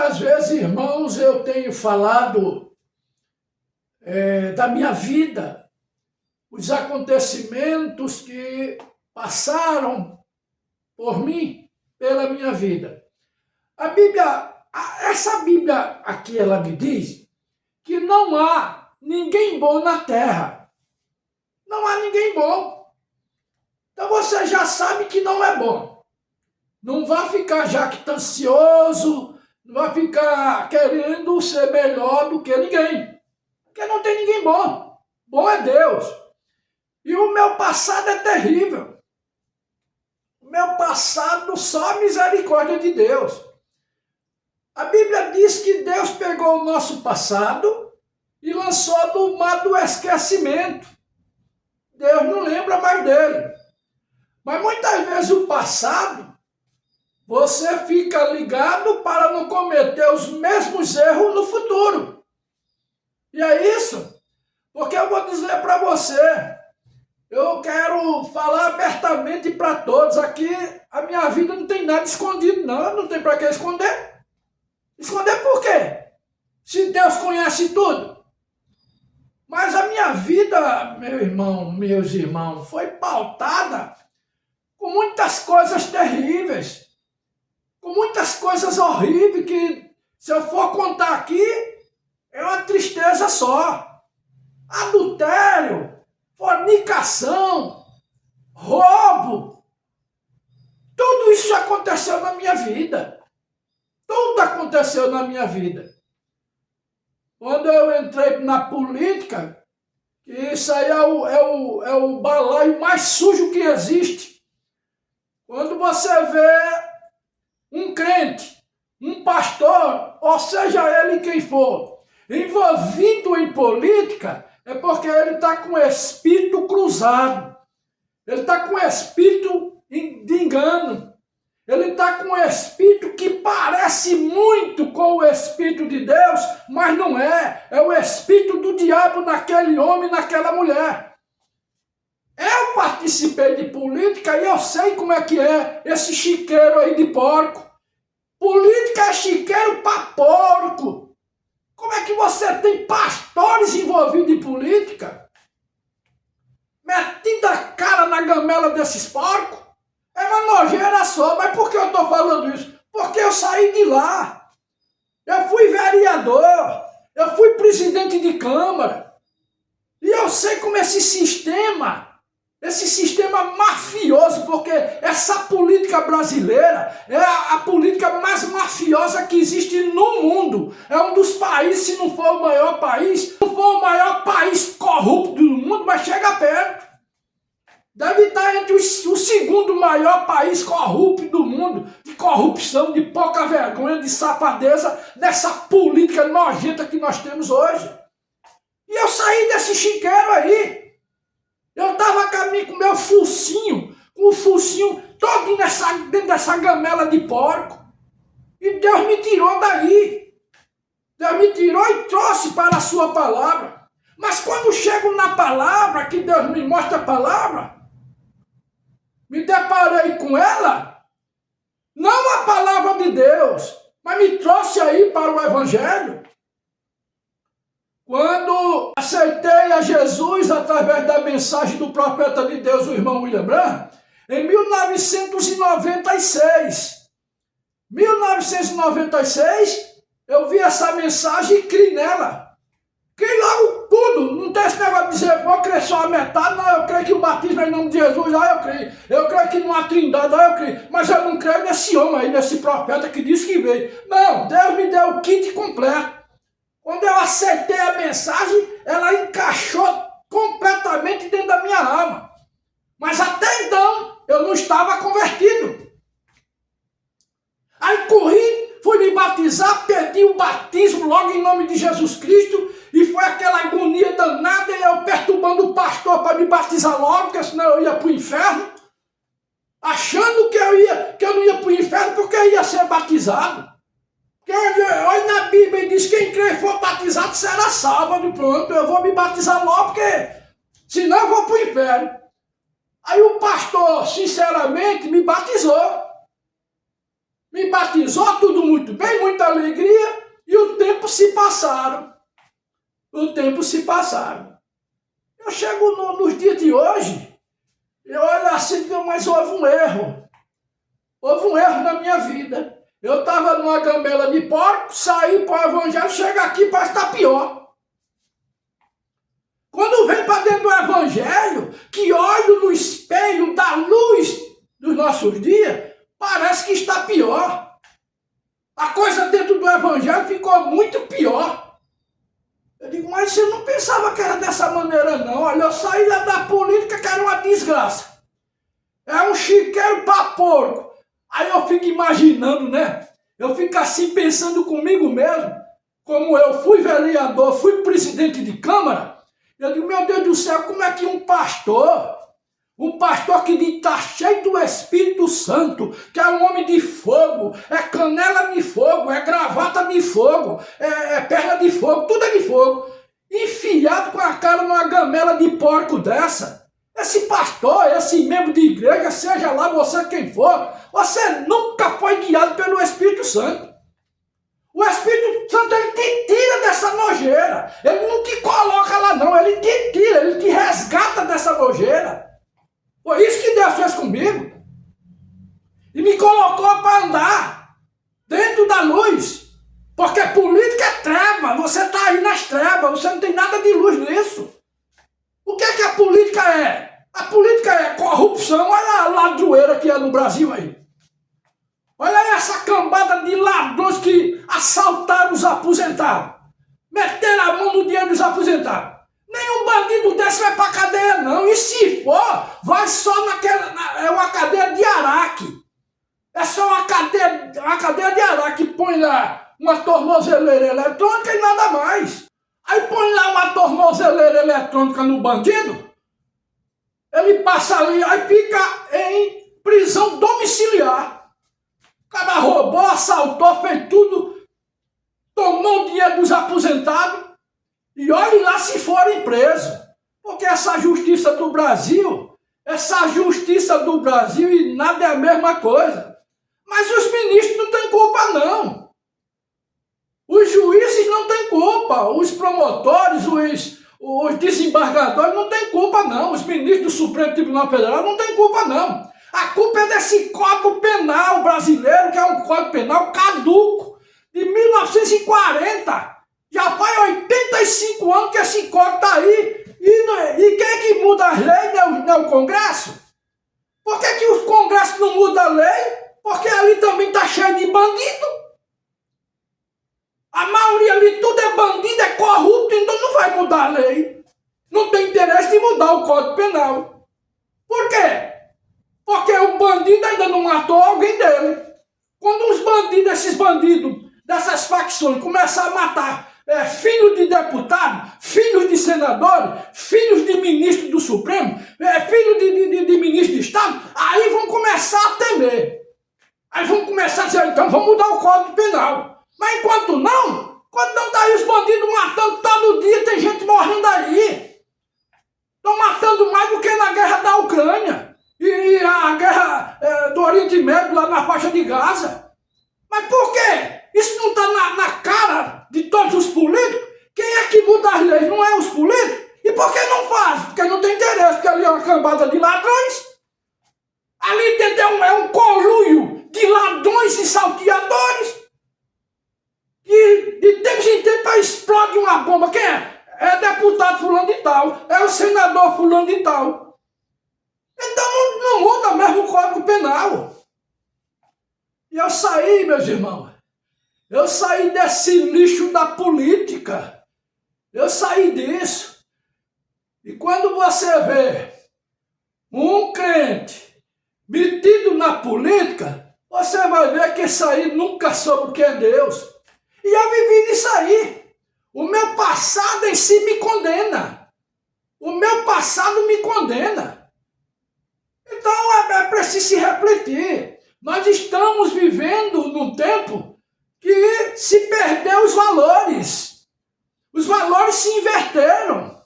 muitas vezes, irmãos, eu tenho falado da minha vida, os acontecimentos que passaram por mim, pela minha vida. A Bíblia, essa Bíblia aqui, ela me diz que não há ninguém bom na terra. Não há ninguém bom. Então você já sabe que não é bom. Não vai ficar jactancioso, não vai ficar querendo ser melhor do que ninguém. Porque não tem ninguém bom. Bom é Deus. E o meu passado é terrível. O meu passado só a misericórdia de Deus. A Bíblia diz que Deus pegou o nosso passado e lançou no mar do esquecimento. Deus não lembra mais dele. Mas muitas vezes o passado, você fica ligado para não cometer os mesmos erros no futuro. E é isso. Porque eu vou dizer para você, eu quero falar abertamente para todos aqui, a minha vida não tem nada escondido, não tem para que esconder. Esconder por quê? Se Deus conhece tudo. Mas a minha vida, meu irmão, meus irmãos, foi pautada com muitas coisas terríveis, com muitas coisas horríveis que, se eu for contar aqui, é uma tristeza só. Adultério, fornicação, roubo, tudo isso aconteceu na minha vida. Tudo aconteceu na minha vida. Quando eu entrei na política, que isso aí é o balaio mais sujo que existe. Quando você vê um crente, um pastor, ou seja ele quem for, envolvido em política, é porque ele está com o espírito cruzado. Ele está com o espírito de engano. Ele está com um espírito que parece muito com o Espírito de Deus, mas não é. É o espírito do diabo naquele homem, naquela mulher. Eu participei de política e eu sei como é que é esse chiqueiro aí de porco. Política é chiqueiro para porco. Como é que você tem pastores envolvidos em política? Metendo a cara na gamela desses porcos? É uma nojeira só, mas por que eu estou falando isso? Porque eu saí de lá. Eu fui vereador, eu fui presidente de Câmara. E eu sei como esse sistema mafioso, porque essa política brasileira é a política mais mafiosa que existe no mundo. É um dos países, se não for o maior país, não for o maior país corrupto do mundo, mas chega perto. Deve estar entre o segundo maior país corrupto do mundo, de corrupção, de pouca vergonha, de safadeza, dessa política nojenta que nós temos hoje. E eu saí desse chiqueiro aí. Eu estava caminhando com o meu focinho, com o focinho todo dentro dessa gamela de porco. E Deus me tirou daí. Deus me tirou e trouxe para a sua palavra. Mas quando chego na palavra, que Deus me mostra a palavra, me deparei com ela, não a palavra de Deus, mas me trouxe aí para o Evangelho. Quando aceitei a Jesus através da mensagem do profeta de Deus, o irmão William Branham, em 1996. 1996, eu vi essa mensagem e criei nela. Criei logo tudo. Não tem esse negócio de dizer, vou crer só a metade. Não, eu creio que o batismo é em nome de Jesus. Eu creio. Eu creio que não há trindade. Eu creio. Mas eu não creio nesse homem aí, nesse profeta que disse que veio. Não, Deus me deu o kit completo. Quando eu aceitei a mensagem, ela encaixou completamente dentro da minha alma. Mas até então, eu não estava convertido. Aí corri, fui me batizar, pedi o batismo logo em nome de Jesus Cristo, e foi aquela agonia danada, e eu perturbando o pastor para me batizar logo, porque senão eu ia para o inferno, achando que eu não ia para o inferno porque eu ia ser batizado. Porque olha na Bíblia e diz, quem crê e for batizado será salvo. Pronto, eu vou me batizar logo, porque senão eu vou para o inferno. Aí o pastor, sinceramente, me batizou. me batizou, tudo muito bem, muita alegria, e o tempo se passaram. O tempo se passaram. Eu chego nos dias de hoje, eu olho assim e digo, mas houve um erro. Houve um erro na minha vida. Eu estava numa gambela de porco, saí para o evangelho, chega aqui parece que está pior. Quando vem para dentro do evangelho, que olho no espelho da luz dos nossos dias, parece que está pior. A coisa dentro do evangelho ficou muito pior. Eu digo, mas eu não pensava que era dessa maneira não. Olha, eu saí lá da política que era uma desgraça. É um chiqueiro para porco. Aí eu fico imaginando, né? Eu fico assim pensando comigo mesmo, como eu fui vereador, fui presidente de Câmara, eu digo, meu Deus do céu, como é que um pastor que está cheio do Espírito Santo, que é um homem de fogo, é canela de fogo, é gravata de fogo, é perna de fogo, tudo é de fogo, enfiado com a cara numa gamela de porco dessa. Esse pastor, esse membro de igreja, seja lá você quem for, você nunca foi guiado pelo Espírito Santo. O Espírito Santo, ele te tira dessa nojeira. Ele não te coloca lá não, ele te tira, ele te resgata dessa nojeira. Foi isso que Deus fez comigo. E me colocou para andar dentro da luz. Porque política é treva, você está aí nas trevas, você não tem nada de luz nisso. O que é que a política é? A política é corrupção. Olha a ladroeira que é no Brasil aí. Olha aí essa cambada de ladrões que assaltaram os aposentados. Meteram a mão no dinheiro dos aposentados. Nenhum bandido desse vai pra cadeia não. E se for, vai só é uma cadeia de Araque. É só uma cadeia de Araque. Põe lá uma tornozeleira eletrônica e nada mais. Aí põe lá uma tornozeleira eletrônica no bandido, ele passa ali, aí fica em prisão domiciliar. O cara roubou, assaltou, fez tudo, tomou o dinheiro dos aposentados e olhe lá se forem presos. Porque essa justiça do Brasil e nada é a mesma coisa. Mas os ministros não têm culpa não. Os juízes não têm culpa, os promotores, os desembargadores não têm culpa não, os ministros do Supremo Tribunal Federal não têm culpa não. A culpa é desse Código Penal brasileiro, que é um Código Penal caduco, de 1940. Já faz 85 anos que esse código está aí. E quem é que muda as leis? Não é o Congresso? Por que os Congressos não mudam a lei? Porque ali também está cheio de bandido. A maioria ali tudo é bandido, é corrupto, então não vai mudar a lei. Não tem interesse de mudar o Código Penal. Por quê? Porque o bandido ainda não matou alguém dele. Quando esses bandidos dessas facções começam a matar filhos de deputado, filhos de senadores, filhos de ministro do Supremo, filhos de ministro de Estado, aí vão começar a temer. Aí vão começar a dizer, então vamos mudar o Código Penal. Mas enquanto não tá aí os bandidos matando todo dia, tem gente morrendo aí. Estão matando mais do que na guerra da Ucrânia e a guerra do Oriente Médio lá na faixa de Gaza. Mas por quê? Isso não está na cara de todos os políticos? Quem é que muda as leis? Não é os políticos? E por que não faz? Porque não tem interesse, porque ali é uma cambada de ladrões. Ali dentro é um conluio de ladrões e salteadores. E de tempos em tempos explode uma bomba. Quem é? É deputado fulano de tal. É o senador fulano de tal. Então não muda mesmo o Código Penal. E eu saí, meus irmãos. Eu saí desse lixo da política. Eu saí disso. E quando você vê um crente metido na política, você vai ver que isso aí nunca soube o que é Deus. E eu vivi nisso aí. O meu passado em si me condena. O meu passado me condena. Então é preciso se refletir. Nós estamos vivendo num tempo que se perdeu os valores. Os valores se inverteram.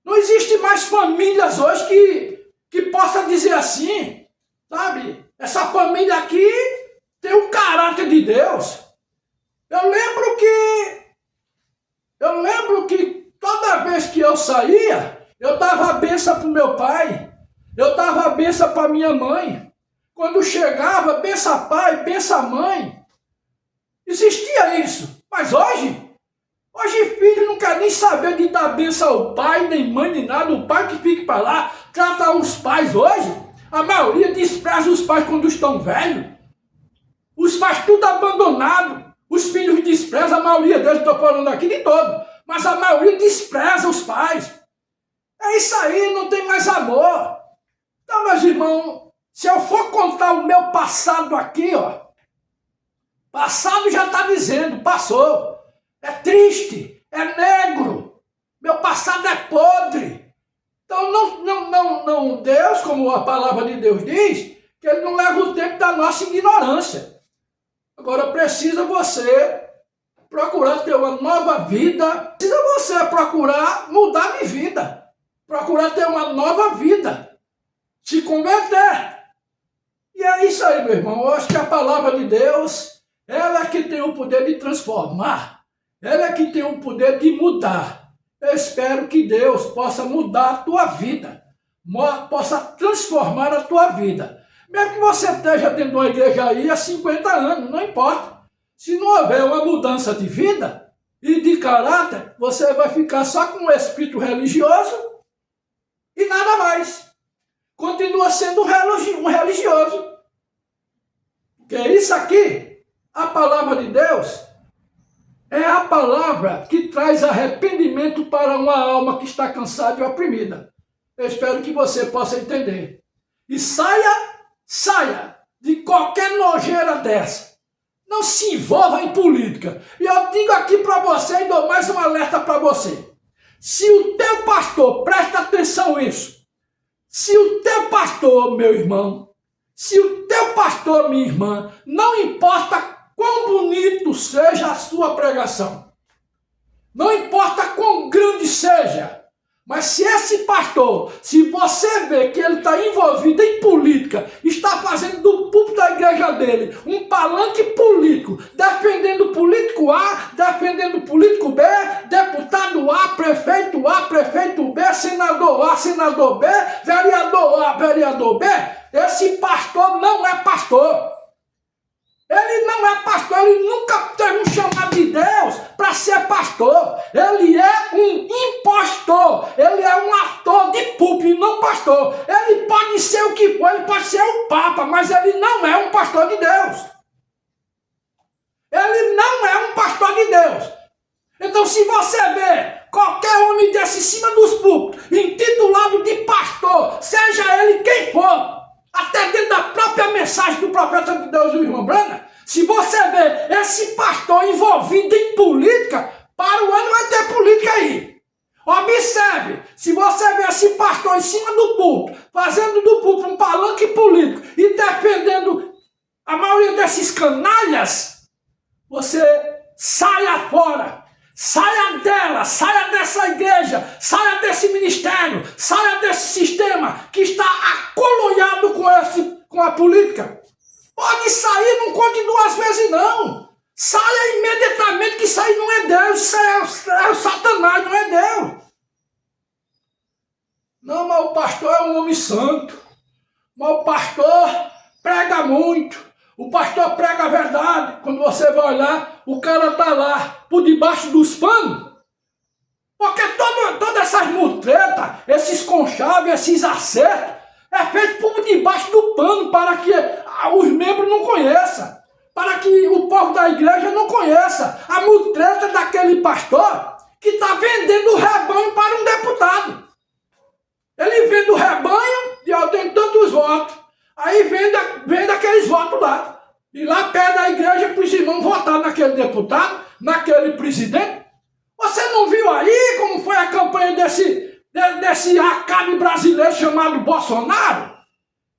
Não existe mais famílias hoje que possa dizer assim, sabe? Essa família aqui tem um caráter de Deus. Eu lembro que toda vez que eu saía, eu dava a benção para o meu pai, eu dava a benção para minha mãe. Quando chegava, benção pai, benção mãe. Existia isso. Mas hoje filho não quer nem saber de dar benção ao pai, nem mãe, nem nada. O pai que fique para lá, trata os pais hoje. A maioria despreza os pais quando estão velhos. Os pais tudo abandonado. Os filhos desprezam, a maioria deles, estou falando aqui de todo. Mas a maioria despreza os pais. É isso aí, não tem mais amor. Então, meus irmãos, se eu for contar o meu passado aqui, ó. Passado já está dizendo, passou. É triste, é negro. Meu passado é podre. Então, não, Deus, como a palavra de Deus diz, que Ele não leva o tempo da nossa ignorância. Agora, precisa você procurar ter uma nova vida. Precisa você procurar mudar de vida. Procurar ter uma nova vida. Se converter. E é isso aí, meu irmão. Eu acho que a palavra de Deus, ela é que tem o poder de transformar. Ela é que tem o poder de mudar. Eu espero que Deus possa mudar a tua vida. Possa transformar a tua vida. Mesmo que você esteja dentro de uma igreja aí há 50 anos, não importa. Se não houver uma mudança de vida e de caráter, você vai ficar só com um espírito religioso e nada mais. Continua sendo um religioso. Porque isso aqui, a palavra de Deus, é a palavra que traz arrependimento para uma alma que está cansada e oprimida. Eu espero que você possa entender. E saia de qualquer nojeira dessa. Não se envolva em política. E eu digo aqui para você e dou mais um alerta para você. Se o teu pastor, presta atenção nisso. Se o teu pastor, meu irmão, se o teu pastor, minha irmã, não importa quão bonito seja a sua pregação, não importa quão grande seja, mas se esse pastor, se você vê que ele está envolvido em política, está fazendo do púlpito da igreja dele um palanque político, defendendo o político A, defendendo o político B, deputado A, prefeito B, senador A, senador B, vereador A, vereador B, esse pastor não é pastor. Ele não é pastor, ele nunca teve um chamado de Deus para ser pastor. Ele é um impostor, ele é um ator de púlpito, não pastor. Ele pode ser o que for, ele pode ser o Papa, mas ele não é um pastor de Deus. Ele não é um pastor de Deus. Então, se você vê qualquer homem desse em cima dos púlpitos, intitulado de pastor, seja ele quem for, até dentro da própria mensagem do profeta de Deus, o irmão Branham, se você vê esse pastor envolvido em política, para o ano vai ter política aí. Observe, se você vê esse pastor em cima do púlpito, fazendo do púlpito um palanque político e defendendo a maioria desses canalhas, você saia fora. Saia dela, saia dessa igreja, saia desse ministério, saia desse sistema que está acolonhado com a política. Pode sair, não conte duas vezes não. Saia imediatamente, que isso aí não é Deus, isso é o Satanás, não é Deus. Não, mas o pastor é um homem santo. Mas o pastor prega muito. O pastor prega a verdade. Quando você vai olhar, o cara está lá por debaixo dos panos. Porque todas essas mutretas, esses conchaves, esses acertos, é feito por debaixo do pano para que os membros não conheçam. Para que o povo da igreja não conheça a mutreta daquele pastor que está vendendo o rebanho para um deputado. Ele vende o rebanho e eu tenho tantos votos. Aí vende aqueles votos lá. E lá pede a igreja para os irmãos votar naquele deputado, naquele presidente. Você não viu aí como foi a campanha desse acabe brasileiro chamado Bolsonaro?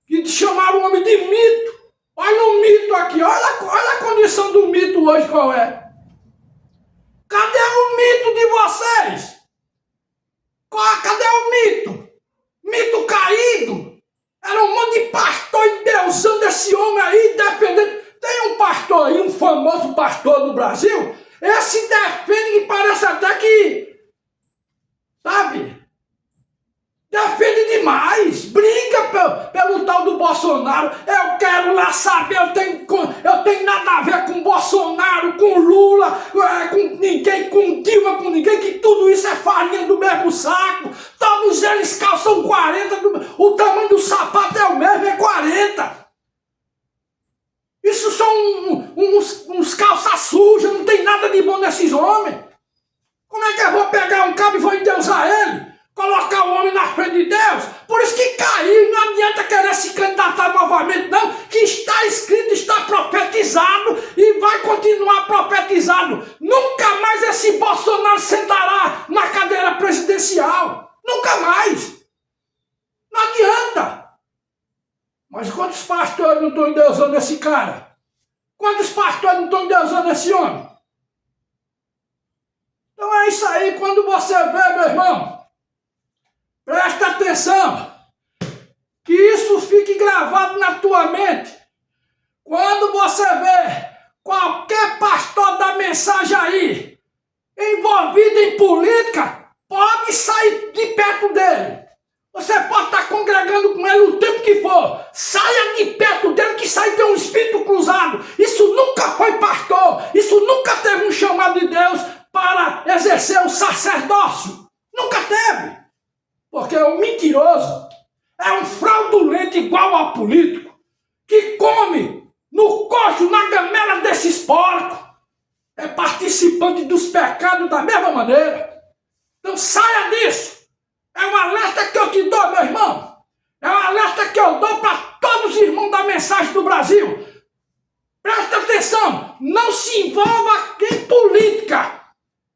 Que chamaram o homem de mito. Olha o mito aqui, olha a condição do mito hoje qual é. Cadê o mito de vocês? Cadê o mito? Mito caído. Era um monte de pastor endeusando esse homem aí, defendendo. Tem um pastor aí, um famoso pastor no Brasil, esse defende que parece até que, sabe, defende demais, briga pelo tal do Bolsonaro. Eu quero lá saber, eu tenho nada a ver com Bolsonaro, com Lula, com ninguém, com Dilma, com ninguém, que tudo isso é farinha do mesmo saco. Todos eles calçam 40, o tamanho do sapato é o mesmo, é 40. Isso são uns calças sujas, não tem nada de bom nesses homens. Como é que eu vou pegar um cabo e vou endeusar ele? Colocar o homem na frente de Deus? Por isso que caiu, não adianta querer se candidatar novamente não, que está escrito, está profetizado e vai continuar profetizado. Nunca mais esse Bolsonaro sentará na cadeira presidencial. Nunca mais. Não adianta. Mas quantos pastores não estão endeusando esse cara? Quantos pastores não estão endeusando esse homem? Então é isso aí, quando você vê, meu irmão, presta atenção, que isso fique gravado na tua mente. Quando você vê qualquer pastor da mensagem aí, envolvido em política, pode sair de perto dele. Você pode estar congregando com ele o tempo que for. Saia de perto dele, que sai de um espírito cruzado. Isso nunca foi pastor. Isso nunca teve um chamado de Deus para exercer o sacerdócio. Nunca teve. Porque é um mentiroso. É um fraudulento igual ao político. Que come no coxo, na gamela desses porcos. É participante dos pecados da mesma maneira. Então saia disso. É um alerta que eu te dou, meu irmão. É um alerta que eu dou para todos os irmãos da mensagem do Brasil. Presta atenção. Não se envolva em política.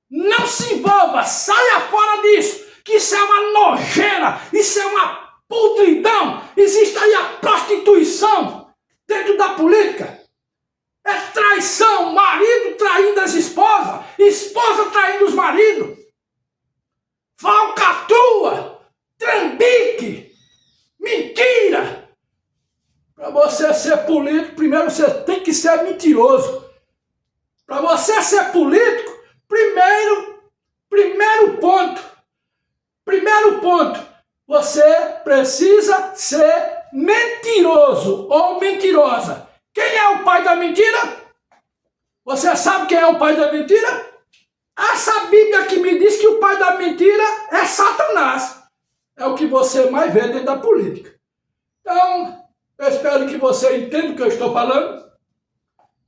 Não se envolva. Saia fora disso. Que isso é uma nojeira. Isso é uma putridão. Existe aí a prostituição dentro da política. É traição. Marido traindo as esposas. Esposa traindo os maridos. Falcatrua, trambique, mentira. Para você ser político, primeiro você tem que ser mentiroso. Para você ser político, primeiro ponto, você precisa ser mentiroso ou mentirosa. Quem é o pai da mentira? Você sabe quem é o pai da mentira? Essa Bíblia que me diz que o pai da mentira é Satanás. É o que você mais vê dentro da política. Então, eu espero que você entenda o que eu estou falando.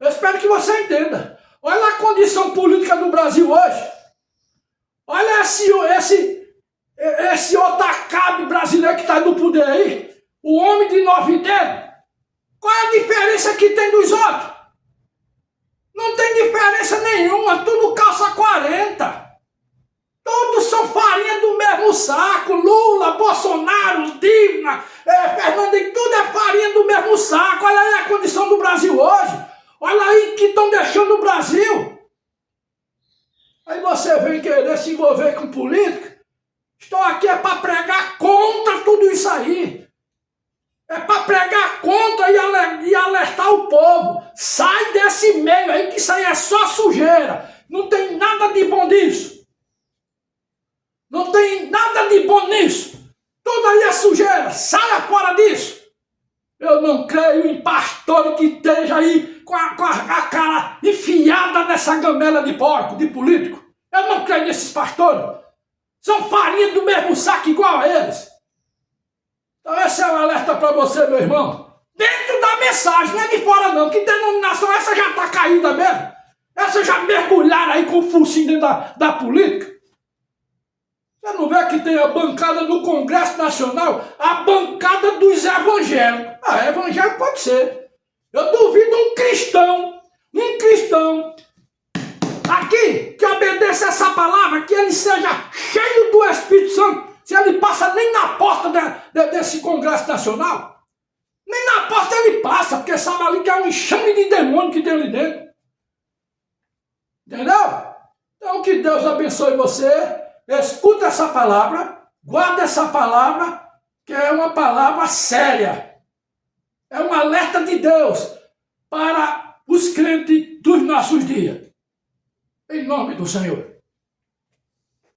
Eu espero que você entenda. Olha a condição política do Brasil hoje. Olha esse otacabe brasileiro que está no poder aí. O homem de 9 dedos. Qual é a diferença que tem dos outros? Não tem diferença nenhuma, tudo calça 40. Todos são farinha do mesmo saco. Lula, Bolsonaro, Dilma, Fernando, tudo é farinha do mesmo saco. Olha aí a condição do Brasil hoje. Olha aí que estão deixando o Brasil. Aí você vem querer se envolver com política. Estou aqui é para pregar contra tudo isso aí. É para pregar contra e alertar o povo. Sai desse meio aí, que isso aí é só sujeira. Não tem nada de bom nisso. Não tem nada de bom nisso. Tudo aí é sujeira. Saia fora disso. Eu não creio em pastor que esteja aí com a cara enfiada nessa gamela de porco, de político. Eu não creio nesses pastores. São farinha do mesmo saco igual a eles. Então esse é um alerta para você, meu irmão. Dentro da mensagem, não é de fora não. Que denominação essa já está caída mesmo? Essa já mergulharam aí com o focinho dentro da política? Você não vê que tem a bancada no Congresso Nacional? A bancada dos evangélicos. Ah, evangélico pode ser. Eu duvido um cristão aqui que obedeça essa palavra, que ele seja cheio do Espírito Santo, se ele passa nem na porta desse Congresso Nacional. Nem na porta ele passa, porque sabe ali que é um enxame de demônio que tem ali dentro. Entendeu? Então que Deus abençoe você. Escuta essa palavra, guarda essa palavra, que é uma palavra séria. É um alerta de Deus para os crentes dos nossos dias. Em nome do Senhor.